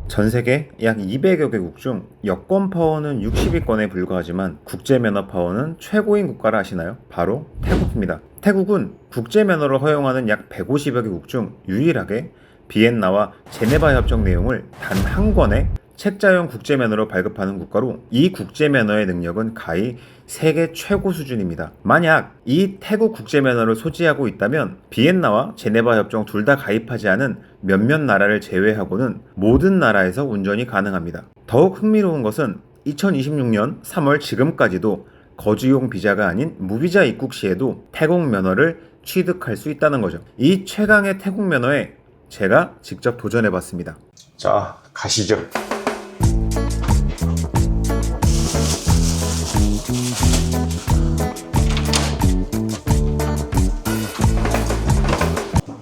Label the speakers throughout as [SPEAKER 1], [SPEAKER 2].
[SPEAKER 1] 전 세계 약 200여 개국 중 여권 파워는 60위권에 불과하지만 국제 면허 파워는 최고인 국가를 아시나요? 바로 태국입니다. 태국은 국제 면허를 허용하는 약 150여 개국 중 유일하게 비엔나와 제네바 협정 내용을 단 한 권의 책자형 국제 면허로 발급하는 국가로 이 국제 면허의 능력은 가히 세계 최고 수준입니다. 만약 이 태국 국제 면허를 소지하고 있다면 비엔나와 제네바 협정 둘 다 가입하지 않은 몇몇 나라를 제외하고는 모든 나라에서 운전이 가능합니다. 더욱 흥미로운 것은 2026년 3월 지금까지도 거주용 비자가 아닌 무비자 입국 시에도 태국 면허를 취득할 수 있다는 거죠. 이 최강의 태국 면허에 제가 직접 도전해봤습니다. 자, 가시죠.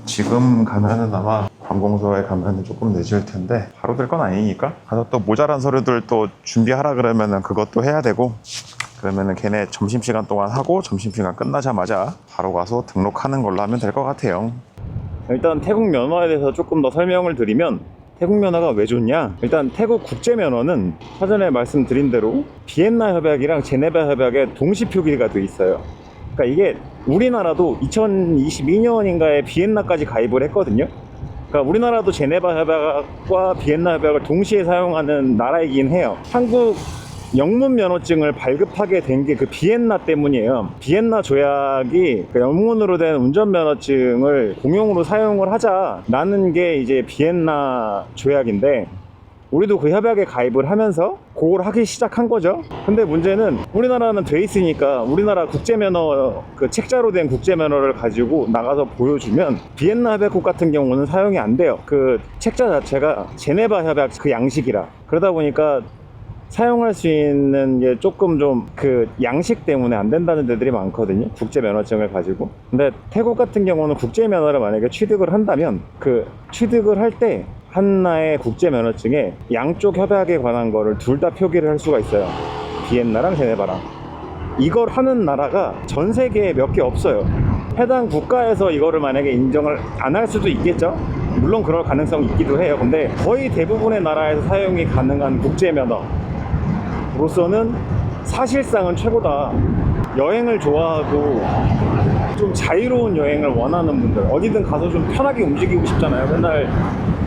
[SPEAKER 1] 지금 가면은 아마 관공서에 가면은 조금 늦을 텐데 바로 될 건 아니니까 가서 또 모자란 서류들 또 준비하라 그러면은 그것도 해야 되고, 그러면은 걔네 점심시간 동안 하고 점심시간 끝나자마자 바로 가서 등록하는 걸로 하면 될 것 같아요. 일단 태국 면허에 대해서 조금 더 설명을 드리면, 태국 면허가 왜 좋냐? 일단 태국 국제 면허는 사전에 말씀드린 대로 비엔나 협약이랑 제네바 협약에 동시 표기가 돼 있어요. 그러니까 이게 우리나라도 2022년인가에 비엔나까지 가입을 했거든요. 그러니까 우리나라도 제네바 협약과 비엔나 협약을 동시에 사용하는 나라이긴 해요. 한국 영문 면허증을 발급하게 된 게 그 비엔나 때문이에요. 비엔나 조약이 그 영문으로 된 운전 면허증을 공용으로 사용을 하자라는 게 이제 비엔나 조약인데, 우리도 그 협약에 가입을 하면서 그걸 하기 시작한 거죠. 근데 문제는 우리나라는 돼 있으니까 우리나라 국제면허, 그 책자로 된 국제면허를 가지고 나가서 보여주면 비엔나 협약국 같은 경우는 사용이 안 돼요. 그 책자 자체가 제네바 협약 그 양식이라. 그러다 보니까 사용할 수 있는 게 조금 좀 그 양식 때문에 안 된다는 데들이 많거든요, 국제 면허증을 가지고. 근데 태국 같은 경우는 국제 면허를 만약에 취득을 한다면 그 취득을 할 때 하나의 국제 면허증에 양쪽 협약에 관한 거를 둘 다 표기를 할 수가 있어요. 비엔나랑 제네바랑. 이걸 하는 나라가 전 세계에 몇 개 없어요. 해당 국가에서 이거를 만약에 인정을 안 할 수도 있겠죠. 물론 그럴 가능성이 있기도 해요. 근데 거의 대부분의 나라에서 사용이 가능한 국제 면허 로서는 사실상은 최고다. 여행을 좋아하고 좀 자유로운 여행을 원하는 분들, 어디든 가서 좀 편하게 움직이고 싶잖아요. 맨날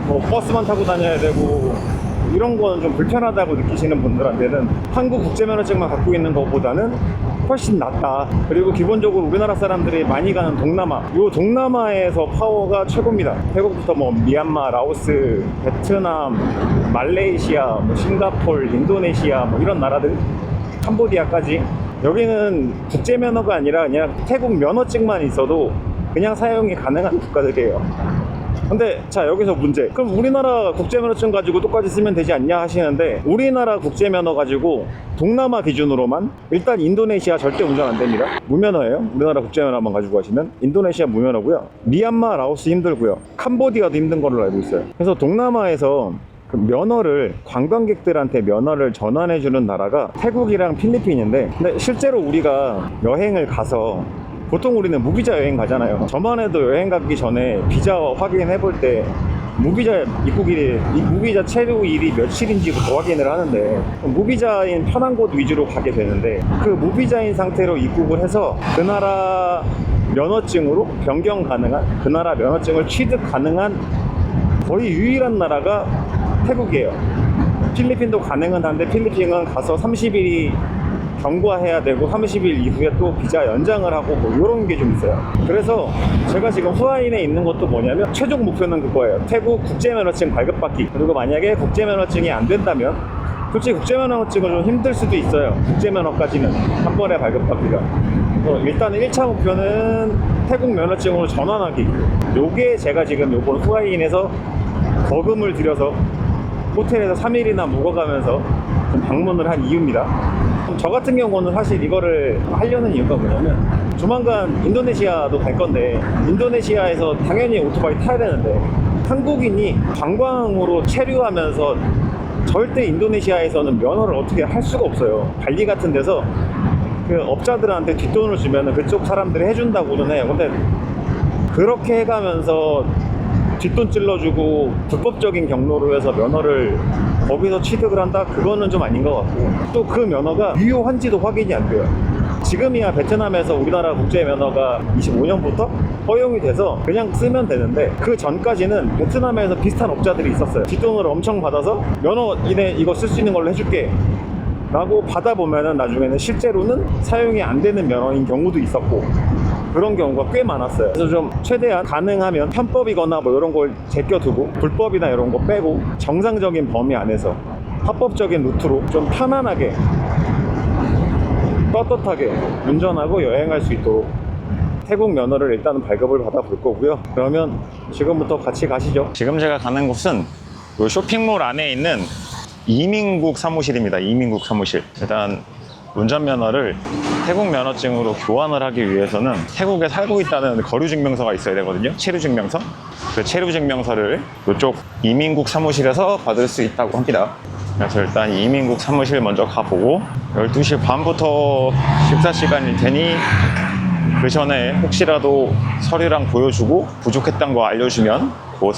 [SPEAKER 1] 뭐 버스만 타고 다녀야 되고 이런 거는 좀 불편하다고 느끼시는 분들한테는 한국 국제면허증만 갖고 있는 것보다는 훨씬 낫다. 그리고 기본적으로 우리나라 사람들이 많이 가는 동남아, 이 동남아에서 파워가 최고입니다. 태국부터 뭐 미얀마, 라오스, 베트남, 말레이시아, 뭐 싱가폴, 인도네시아 뭐 이런 나라들, 캄보디아까지, 여기는 국제면허가 아니라 그냥 태국 면허증만 있어도 그냥 사용이 가능한 국가들이에요. 근데 자, 여기서 문제. 그럼 우리나라 국제면허증 가지고 똑같이 쓰면 되지 않냐 하시는데, 우리나라 국제면허 가지고 동남아 기준으로만 일단 인도네시아 절대 운전 안 됩니다. 무면허예요. 우리나라 국제면허만 가지고 가시면 인도네시아 무면허고요. 미얀마, 라오스 힘들고요. 캄보디아도 힘든 걸로 알고 있어요. 그래서 동남아에서 그 면허를, 관광객들한테 면허를 전환해주는 나라가 태국이랑 필리핀인데, 근데 실제로 우리가 여행을 가서 보통 우리는 무비자 여행 가잖아요. 저만 해도 여행 가기 전에 비자 확인해 볼 때 무비자 입국일이, 무비자 체류일이 며칠인지부터 확인을 하는데, 무비자인 편한 곳 위주로 가게 되는데, 그 무비자인 상태로 입국을 해서 그 나라 면허증으로 변경 가능한, 그 나라 면허증을 취득 가능한 거의 유일한 나라가 태국이에요. 필리핀도 가능은 한데 필리핀은 가서 30일이 경과해야 되고 30일 이후에 또 비자 연장을 하고 뭐 이런 게 좀 있어요. 그래서 제가 지금 후아인에 있는 것도 뭐냐면, 최종 목표는 그거예요. 태국 국제면허증 발급받기. 그리고 만약에 국제면허증이 안 된다면, 솔직히 국제면허증은 좀 힘들 수도 있어요. 국제면허까지는 한 번에 발급받기가. 일단 1차 목표는 태국 면허증으로 전환하기. 요게 제가 지금 요번 후아인에서 거금을 들여서 호텔에서 3일이나 묵어가면서 좀 방문을 한 이유입니다. 저 같은 경우는 사실 이거를 하려는 이유가 뭐냐면, 조만간 인도네시아도 갈 건데 인도네시아에서 당연히 오토바이 타야 되는데, 한국인이 관광으로 체류하면서 절대 인도네시아에서는 면허를 어떻게 할 수가 없어요. 발리 같은 데서 그 업자들한테 뒷돈을 주면 그쪽 사람들이 해준다고는 해요. 근데 그렇게 해가면서 뒷돈 찔러주고 불법적인 경로로 해서 면허를 거기서 취득을 한다? 그거는 좀 아닌 것 같고, 또 그 면허가 유효한지도 확인이 안 돼요. 지금이야 베트남에서 우리나라 국제 면허가 25년부터 허용이 돼서 그냥 쓰면 되는데, 그 전까지는 베트남에서 비슷한 업자들이 있었어요. 뒷돈을 엄청 받아서 면허 이거 쓸 수 있는 걸로 해줄게 라고 받아보면은 나중에는 실제로는 사용이 안 되는 면허인 경우도 있었고, 그런 경우가 꽤 많았어요. 그래서 좀 최대한 가능하면 편법이거나 뭐 이런 걸 제껴두고, 불법이나 이런 거 빼고 정상적인 범위 안에서 합법적인 루트로 좀 편안하게 떳떳하게 운전하고 여행할 수 있도록 태국 면허를 일단은 발급을 받아볼 거고요. 그러면 지금부터 같이 가시죠. 지금 제가 가는 곳은 이 쇼핑몰 안에 있는 이민국 사무실입니다. 이민국 사무실. 일단 운전면허를 태국 면허증으로 교환을 하기 위해서는 태국에 살고 있다는 거류증명서가 있어야 되거든요. 체류증명서. 그 체류증명서를 이쪽 이민국 사무실에서 받을 수 있다고 합니다. 그래서 일단 이민국 사무실 먼저 가보고, 12시 반부터 식사 시간일 테니 그 전에 혹시라도 서류랑 보여주고 부족했던 거 알려주면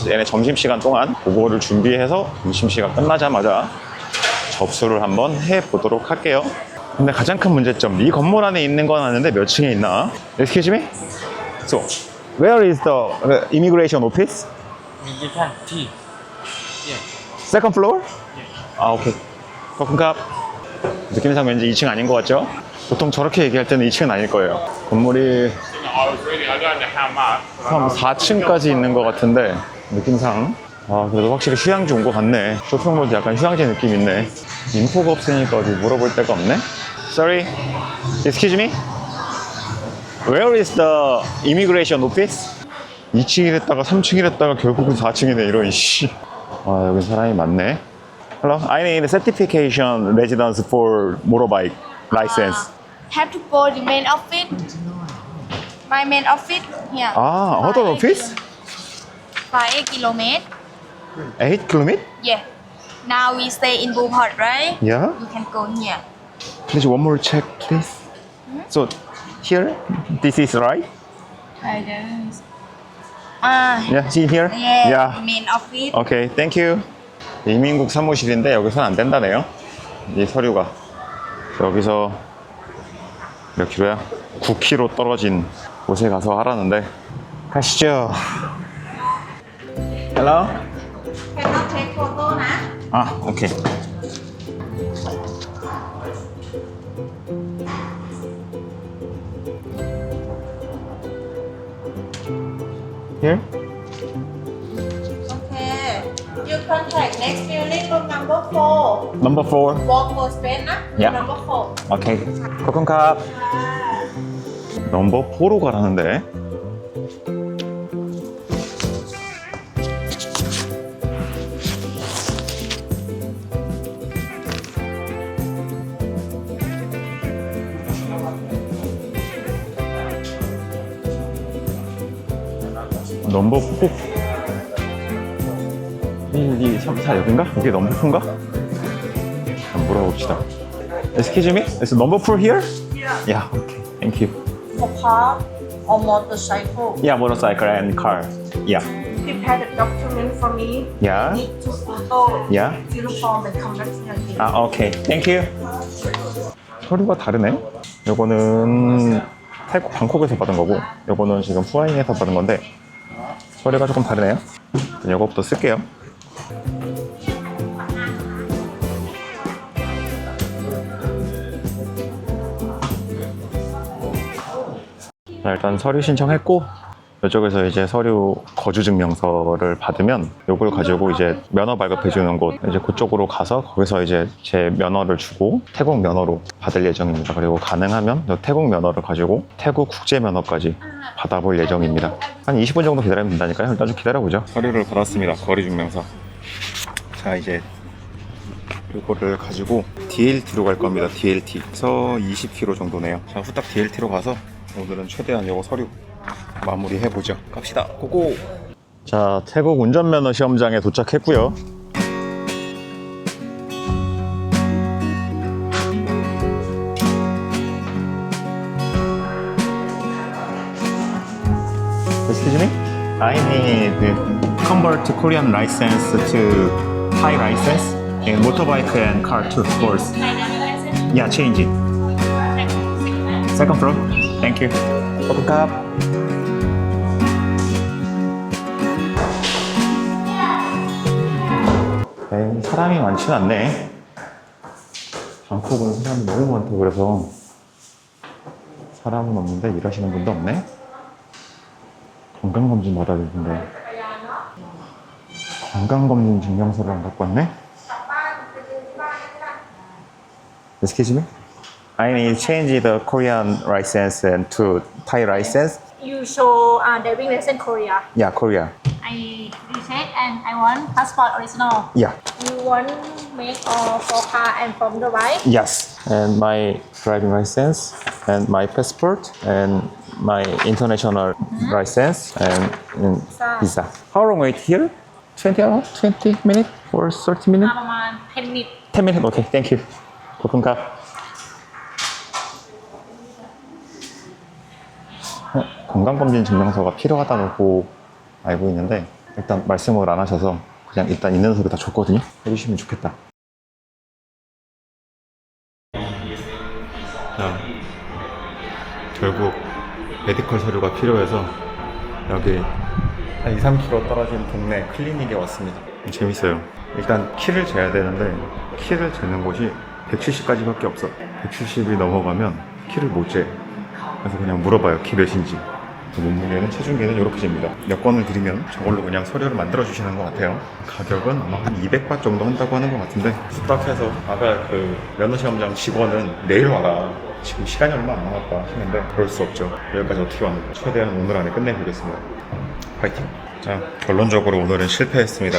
[SPEAKER 1] 얘네 점심시간 동안 그거를 준비해서 점심시간 끝나자마자 접수를 한번 해보도록 할게요. 근데 가장 큰 문제점, 이 건물 안에 있는 건 아는데 몇 층에 있나? Excuse me? So, where is the immigration office?
[SPEAKER 2] Immigration T. Yeah.
[SPEAKER 1] Second floor? 아, 오케이. 거금갑. 느낌상 왠지 2층 아닌 것 같죠? 보통 저렇게 얘기할 때는 2층은 아닐 거예요. 건물이 한 4층까지 있는 것 같은데, 느낌상 그래도 확실히 휴양지 온 것 같네. 쇼핑몰도 약간 휴양지 느낌 있네. 인포가 없으니까 어디 물어볼 데가 없네. Sorry, excuse me? Where is the immigration office? 2층이랬다가 3층이랬다가 결국은 4층이네, 이런 씨. 여기 사람이 많네. Hello, I need a certification residence for motorbike license.
[SPEAKER 3] Have to go the main office. My main office here.
[SPEAKER 1] Hotel office?
[SPEAKER 3] 5 kilometers.
[SPEAKER 1] 8 km?
[SPEAKER 3] Yeah. Now we stay in Bupot, right?
[SPEAKER 1] Yeah.
[SPEAKER 3] You can go here.
[SPEAKER 1] Please, one more check, please. So, here, this is right?
[SPEAKER 3] I don't.
[SPEAKER 1] Yeah, see here?
[SPEAKER 3] Yeah. Main office.
[SPEAKER 1] Okay, thank you. 이민국 사무실인데 여기서는 안 된다네요. 이 서류가. 여기서 몇 킬로야? 9km 떨어진 곳에 가서 하라는데, 가시죠. Hello?
[SPEAKER 3] Cannot take photo, na?
[SPEAKER 1] 오케이. Here?
[SPEAKER 3] Okay. You contact next building room number 4.
[SPEAKER 1] Number 4.
[SPEAKER 3] Walk for space, na?
[SPEAKER 1] Yeah.
[SPEAKER 3] Number 4.
[SPEAKER 1] 오케이. 코쿤캅. 넘버 4로 가라는데. 넘버 4. 이 3, 4 여긴가? 이게 넘버 4인가? 한번 물어봅시다. Excuse me? Is number 4 here? Yeah, okay. Thank you.
[SPEAKER 4] For car or motorcycle.
[SPEAKER 1] Yeah, motorcycle and car. Yeah.
[SPEAKER 4] Prepare the document for me.
[SPEAKER 1] Yeah.
[SPEAKER 4] Need to photo.
[SPEAKER 1] Yeah.
[SPEAKER 4] Fill form and come back again.
[SPEAKER 1] 오케이. Thank you. 서류가 다르네. 요거는 태국 방콕에서 받은 거고, 요거는 지금 후아잉에서 받은 건데 서류가 조금 다르네요. 요거부터 쓸게요. 자, 일단 서류 신청했고, 이쪽에서 이제 서류 거주증명서를 받으면 요걸 가지고 이제 면허 발급해 주는 곳, 이제 그쪽으로 가서 거기서 이제 제 면허를 주고 태국 면허로 받을 예정입니다. 그리고 가능하면 태국 면허를 가지고 태국 국제 면허까지 받아볼 예정입니다. 한 20분 정도 기다리면 된다니까요. 일단 좀 기다려보죠. 서류를 받았습니다. 거리증명서. 자, 이제 이거를 가지고 DLT로 갈 겁니다. DLT. 그래서 20km 정도네요. 자, 후딱 DLT로 가서 오늘은 최대한 이거 서류 마무리해보죠. 갑시다. 고고! 자, 태국 운전면허 시험장에 도착했고요. Excuse me? I need convert to Korean license to Thai license and motorbike and car too, of course. Yeah, change it. Second floor. Thank you.ขอบคุณครับ. 사람이 많지는 않네. 방콕은 사람이 너무 많다고 그래서 사람은 없는데 일하시는 분도 없네. 건강검진 받아야 되는데 건강검진 증명서를 안 갖고 왔네. Excuse me? I need to change the Korean license to Thai license.
[SPEAKER 5] You show driving license Korea.
[SPEAKER 1] Yeah, Korea.
[SPEAKER 5] I recheck and I want passport original.
[SPEAKER 1] Yeah.
[SPEAKER 5] You want make all for car and from the right?
[SPEAKER 1] Yes. And my driving license and my passport and my international license and visa. How long wait here? 20 hours? 20 minutes or 30 minutes?
[SPEAKER 5] ประมาณ10 minutes.
[SPEAKER 1] 10 minutes. Okay, thank you. 고맙습니다. 건강검진 증명서가 필요하다고 알고 있는데 일단 말씀을 안 하셔서 그냥 일단 있는 서류 다 줬거든요. 해주시면 좋겠다. 자, 결국 메디컬 서류가 필요해서 여기 한 2, 3km 떨어진 동네 클리닉에 왔습니다. 재밌어요. 일단 키를 재야 되는데 키를 재는 곳이 170까지밖에 없어. 170이 넘어가면 키를 못 재. 그래서 그냥 물어봐요. 키 몇인지. 몸무게는 체중계는 이렇게 잽니다. 여권을 드리면 저걸로 그냥 서류를 만들어 주시는 것 같아요. 가격은 아마 한 200바 정도 한다고 하는 것 같은데 부탁해서 아까 그 면허시험장 직원은 내일 와라, 지금 시간이 얼마 안 남았다 하는데 그럴 수 없죠. 여기까지 어떻게 왔는데 최대한 오늘 안에 끝내보겠습니다. 파이팅! 자, 결론적으로 오늘은 실패했습니다.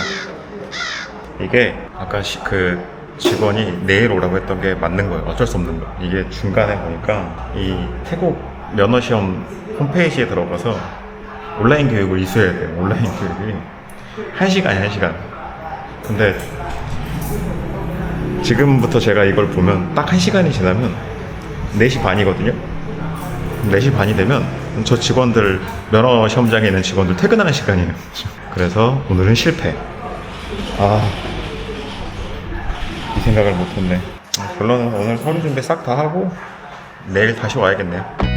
[SPEAKER 1] 이게 아까 그 직원이 내일 오라고 했던 게 맞는 거예요. 어쩔 수 없는 거예요. 이게 중간에 보니까 이 태국 면허시험 홈페이지에 들어가서 온라인 교육을 이수해야 돼요. 온라인 교육이 1시간이야, 1시간. 근데 지금부터 제가 이걸 보면 딱 1시간이 지나면 4시 반이거든요. 4시 반이 되면 저 직원들, 면허시험장에 있는 직원들 퇴근하는 시간이에요. 그래서 오늘은 실패. 이 생각을 못했네. 결론은 오늘 서류 준비 싹 다 하고 내일 다시 와야겠네요.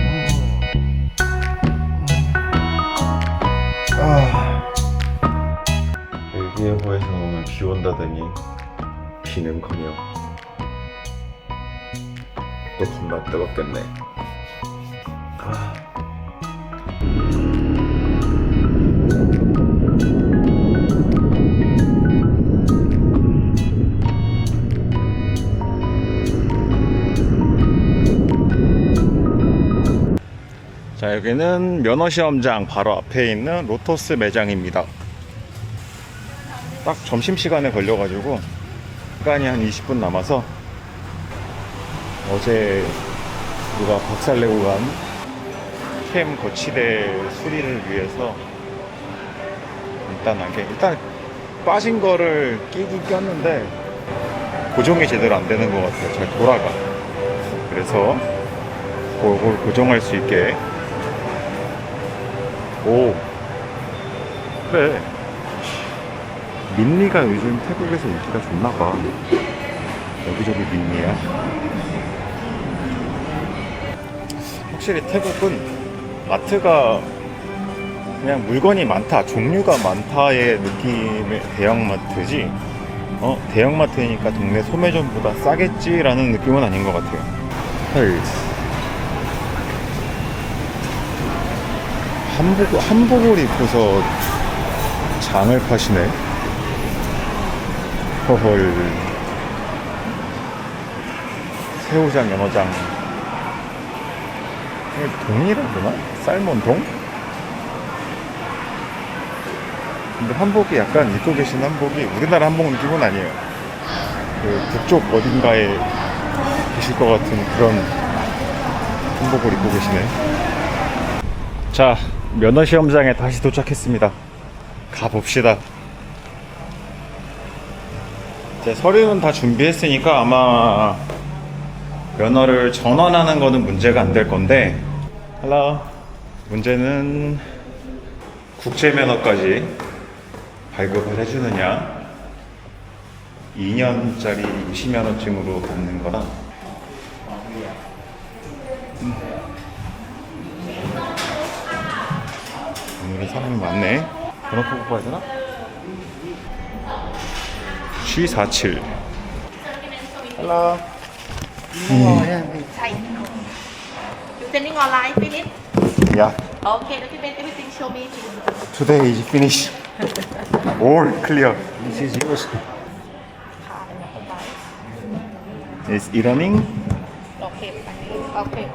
[SPEAKER 1] 일기예보에서 오늘 비 온다더니 비는커녕 또 겁나 뜨겁겠네. 자, 여기는 면허시험장 바로 앞에 있는 로토스 매장입니다. 딱 점심시간에 걸려가지고 시간이 한 20분 남아서 어제 누가 박살내고 간 캠 거치대 수리를 위해서 일단 빠진 거를 끼긴 꼈는데 고정이 제대로 안 되는 것 같아요. 잘 돌아가. 그래서 그걸 고정할 수 있게. 오, 그래. 민니가 요즘 태국에서 인기가 좋나봐. 여기저기 민니야. 확실히 태국은 마트가 그냥 물건이 많다, 종류가 많다의 느낌의 대형마트지, 대형마트니까 동네 소매점보다 싸겠지라는 느낌은 아닌 것 같아요. 헐. 한복을 입고서 장을 파시네. 허헐. 새우장, 연어장. 동이라 그러나? 쌀몬동? 근데 한복이 약간 입고 계신 한복이 우리나라 한복 느낌은 아니에요. 그 북쪽 어딘가에 계실 것 같은 그런 한복을 입고 계시네. 자, 면허시험장에 다시 도착했습니다. 가봅시다. 제 서류는 다 준비했으니까 아마 면허를 전환하는 거는 문제가 안 될 건데, 문제는 국제면허까지 발급을 해주느냐, 2년짜리 임시면허증으로 받는 거랑 오늘은 사람이 많네. 번호 보고 봐야 되나? G47. Hello.
[SPEAKER 5] You sending online finish?
[SPEAKER 1] Yeah.
[SPEAKER 5] Okay, document everything. Show me.
[SPEAKER 1] Today is finished. All clear. This is yours. Is it running?
[SPEAKER 5] Okay. Okay.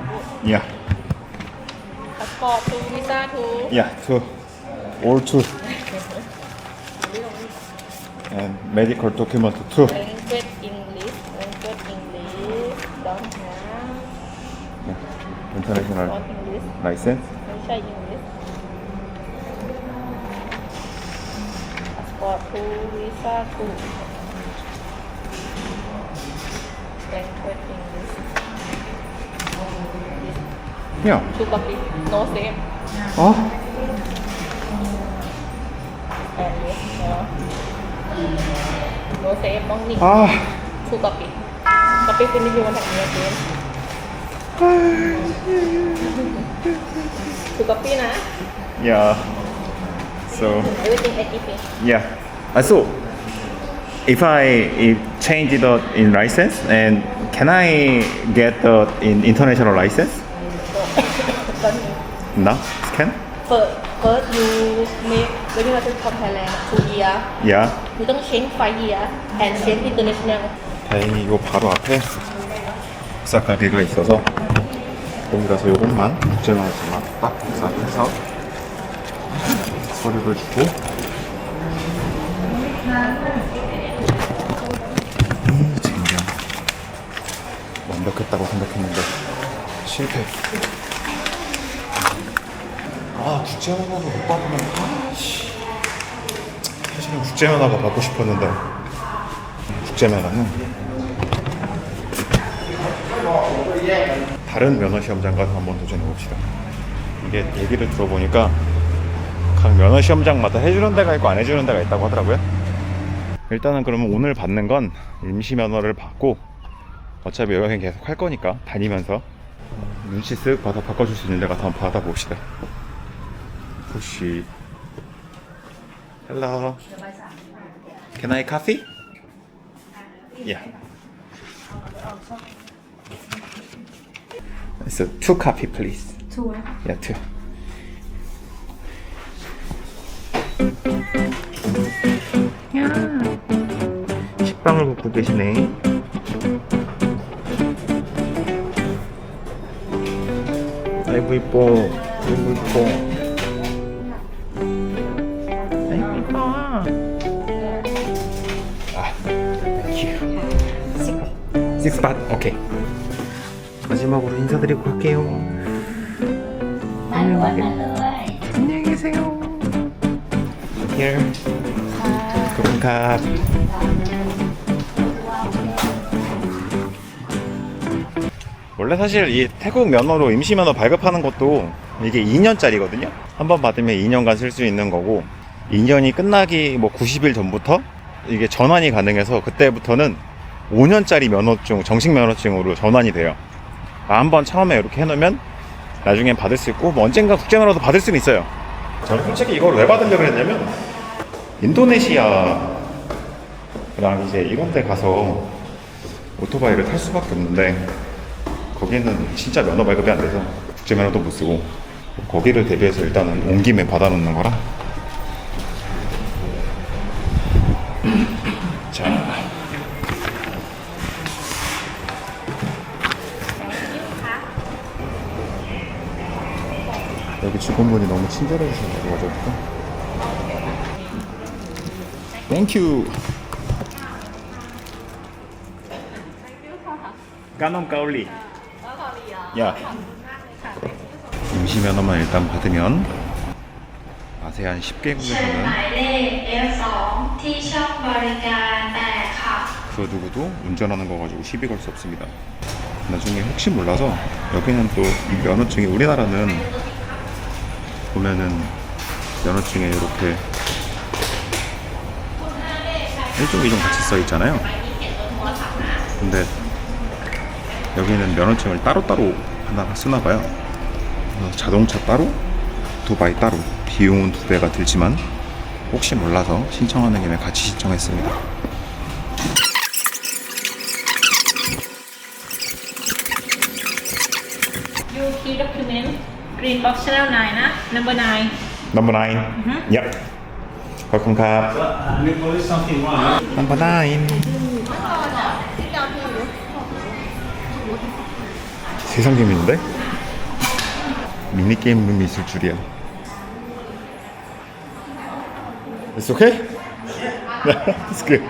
[SPEAKER 1] Yeah.
[SPEAKER 5] Passport to visa to.
[SPEAKER 1] Yeah. Two. All two. And medical document too.
[SPEAKER 5] Language English. Don't have.
[SPEAKER 1] International
[SPEAKER 5] Don't English.
[SPEAKER 1] license.
[SPEAKER 5] ไม่ใช่ English. Passport to visa to. Language English.
[SPEAKER 1] Yeah.
[SPEAKER 5] Two copy. No same.
[SPEAKER 1] Oh.
[SPEAKER 5] And this. No same. Don't need.
[SPEAKER 1] Ah.
[SPEAKER 5] Two copy. Copy finish you want to have again. Two copy na.
[SPEAKER 1] Yeah. So.
[SPEAKER 5] Everything at EP.
[SPEAKER 1] Yeah. So if I change it in license, and can I get the in international license? No, can?
[SPEAKER 5] First you make driving license from Thailand 2 year.
[SPEAKER 1] Yeah.
[SPEAKER 5] You don't change 5 year and change international.
[SPEAKER 1] 다행히 이거 바로 앞에 복사 가게가 있어서 거기 가서 이것만 국제만큼만 딱 복사해서 서류를 주고 젠장 완벽했다고 생각했는데 실패. 아 국제면허도 못 받으면 사실은 국제면허가 받고 싶었는데 국제면허는 다른 면허 시험장 가서 한번 도전해 봅시다. 이게 얘기를 들어보니까 각 면허 시험장마다 해주는 데가 있고 안 해주는 데가 있다고 하더라고요. 일단은 그러면 오늘 받는 건 임시 면허를 받고 어차피 여행 계속 할 거니까 다니면서 눈치 쓱 봐서 바꿔줄 수 있는 데 가서 한번 받아봅시다. 혹시 Hello. Can I coffee? Yeah. So 2 coffee please. 2. Yeah, 2. 식빵을 굽고 계시네. 아이고 이뻐. 아이고 이뻐. 아이고 이뻐. 아, 땡큐. 6바. 오케이. 마지막으로 인사드리고 갈게요. 안녕히 계세요. Here. 고맙습니다. 원래 사실 이 태국 면허로 임시 면허 발급하는 것도 이게 2년짜리거든요. 한번 받으면 2년간 쓸 수 있는 거고 2년이 끝나기 뭐 90일 전부터 이게 전환이 가능해서 그때부터는 5년짜리 면허증, 정식 면허증으로 전환이 돼요. 한번 처음에 이렇게 해놓으면 나중엔 받을 수 있고 뭐 언젠가 국제면허도 받을 수는 있어요. 저는 솔직히 이걸 왜 받으려고 했냐면 인도네시아랑 이제 이런 데 가서 오토바이를 탈 수밖에 없는데 거기는 진짜 면허 발급이 안 돼서 국제면허도 못 쓰고 거기를 대비해서 일단은 온 김에 받아놓는 거라. 자. 여기 직원분이 너무 친절해 주셔가지고 땡큐. 까놈 까올리. 야. 임시 면허만 일단 받으면 아세안 10개국에서는 그 누구도 운전하는 거 가지고 시비 걸 수 없습니다. 나중에 혹시 몰라서 여기는 또 이 면허증이 우리나라는 보면은 면허증에 이렇게 1종, 2종 같이 써 있잖아요. 근데 여기는 면허증을 따로따로 하나 쓰나 봐요. 자동차 따로, 오토바이 따로. 비용은 2배가 들지만 혹시 몰라서 신청하는 김에 같이 신청했습니다.
[SPEAKER 5] You key document Green Box Channel 9 นะ Number 9
[SPEAKER 1] Number 9. Yep. ขอบคุณครับ Number 9. 세상 재밌는데? 미니게임 룸이 있을 줄이야. It's okay? It's good.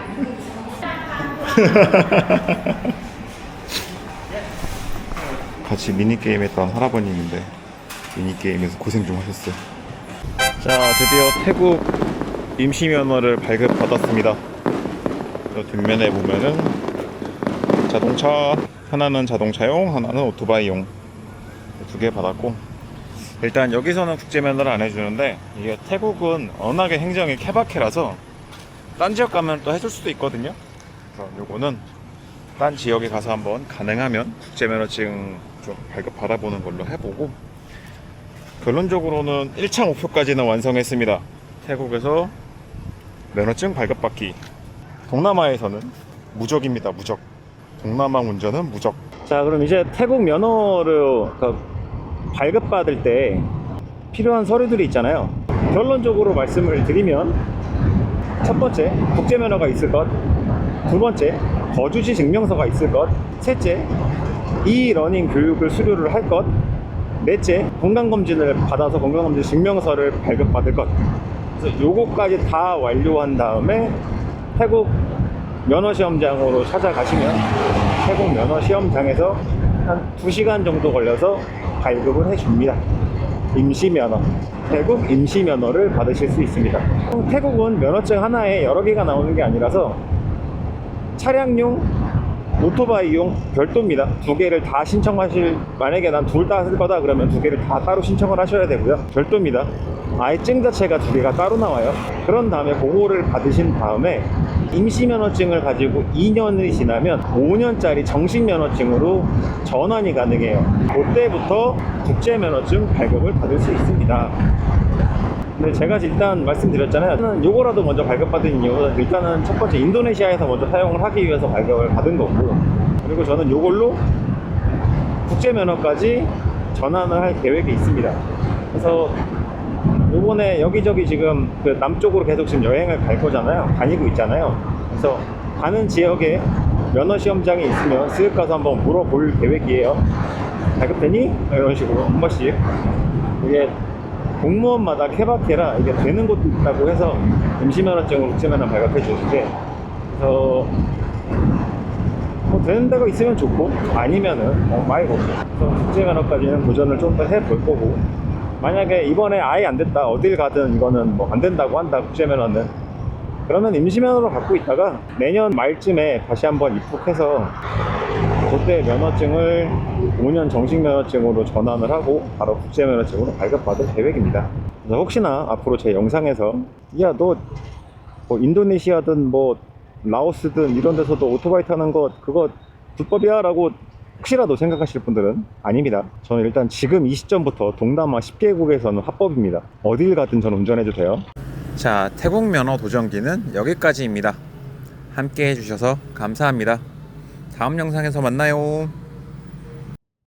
[SPEAKER 1] 같이 미니게임 했던 할아버님인데 미니게임에서 고생 좀 하셨어요. 자, 드디어 태국 임시면허를 발급받았습니다. 저 뒷면에 보면은 자동차, 하나는 자동차용, 하나는 오토바이용 2개 받았고, 일단 여기서는 국제면허를 안 해주는데 이게 태국은 워낙에 행정이 케바케라서 딴 지역 가면 또 해줄 수도 있거든요. 그래서 요거는 딴 지역에 가서 한번 가능하면 국제면허증 좀 발급 받아보는 걸로 해보고, 결론적으로는 1차 목표까지는 완성했습니다. 태국에서 면허증 발급받기. 동남아에서는 무적입니다. 무적. 동남아 운전은 무적. 자, 그럼 이제 태국 면허를 발급받을 때 필요한 서류들이 있잖아요. 결론적으로 말씀을 드리면, 첫 번째, 국제면허가 있을 것. 두 번째, 거주지 증명서가 있을 것. 셋째, 이러닝 교육을 수료를 할 것. 넷째, 건강검진을 받아서 건강검진 증명서를 발급받을 것. 그래서 요거까지 다 완료한 다음에 태국 면허시험장으로 찾아가시면 태국 면허시험장에서 한 2시간 정도 걸려서 발급을 해줍니다. 임시면허, 태국 임시면허를 받으실 수 있습니다. 태국은 면허증 하나에 여러 개가 나오는 게 아니라서 차량용, 오토바이용 별도입니다. 2개를 다 신청하실, 만약에 난 둘 다 쓸 거다 그러면 2개를 다 따로 신청을 하셔야 되고요. 별도입니다. 아예 증 자체가 2개가 따로 나와요. 그런 다음에 그거를 받으신 다음에 임시면허증을 가지고 2년이 지나면 5년짜리 정식면허증으로 전환이 가능해요. 그때부터 국제면허증 발급을 받을 수 있습니다. 근데 제가 일단 말씀드렸잖아요. 저는 요거라도 먼저 발급받은 이유는, 일단은 첫 번째 인도네시아에서 먼저 사용을 하기 위해서 발급을 받은 거고, 그리고 저는 요걸로 국제면허까지 전환을 할 계획이 있습니다. 그래서 요번에 여기저기 지금 그 남쪽으로 계속 지금 여행을 갈 거잖아요. 다니고 있잖아요. 그래서 가는 지역에 면허시험장이 있으면 쓱 가서 한번 물어볼 계획이에요. 발급되니? 이런 식으로 한 번씩. 이게 공무원마다 케바케라 이게 되는 곳도 있다고 해서 임시면허증으로 국제면허 발급해 주는데, 그래서 뭐 되는 데가 있으면 좋고 아니면은 말고, 그래서 국제면허까지는 도전을 좀 더 해볼 거고, 만약에 이번에 아예 안 됐다, 어딜 가든 이거는 뭐 안 된다고 한다, 국제면허는, 그러면 임시면허로 갖고 있다가 내년 말쯤에 다시 한번 입국해서 그때 면허증을 5년 정식 면허증으로 전환을 하고 바로 국제 면허증으로 발급받을 계획입니다. 그래서 혹시나 앞으로 제 영상에서 야, 너 뭐 인도네시아든 뭐 라오스든 이런 데서도 오토바이 타는 거 그거 불법이야 라고 혹시라도 생각하실 분들은 아닙니다. 저는 일단 지금 이 시점부터 동남아 10개국에서는 합법입니다. 어딜 가든 저는 운전해도 돼요. 자, 태국 면허 도전기는 여기까지입니다. 함께 해주셔서 감사합니다. 다음 영상에서 만나요.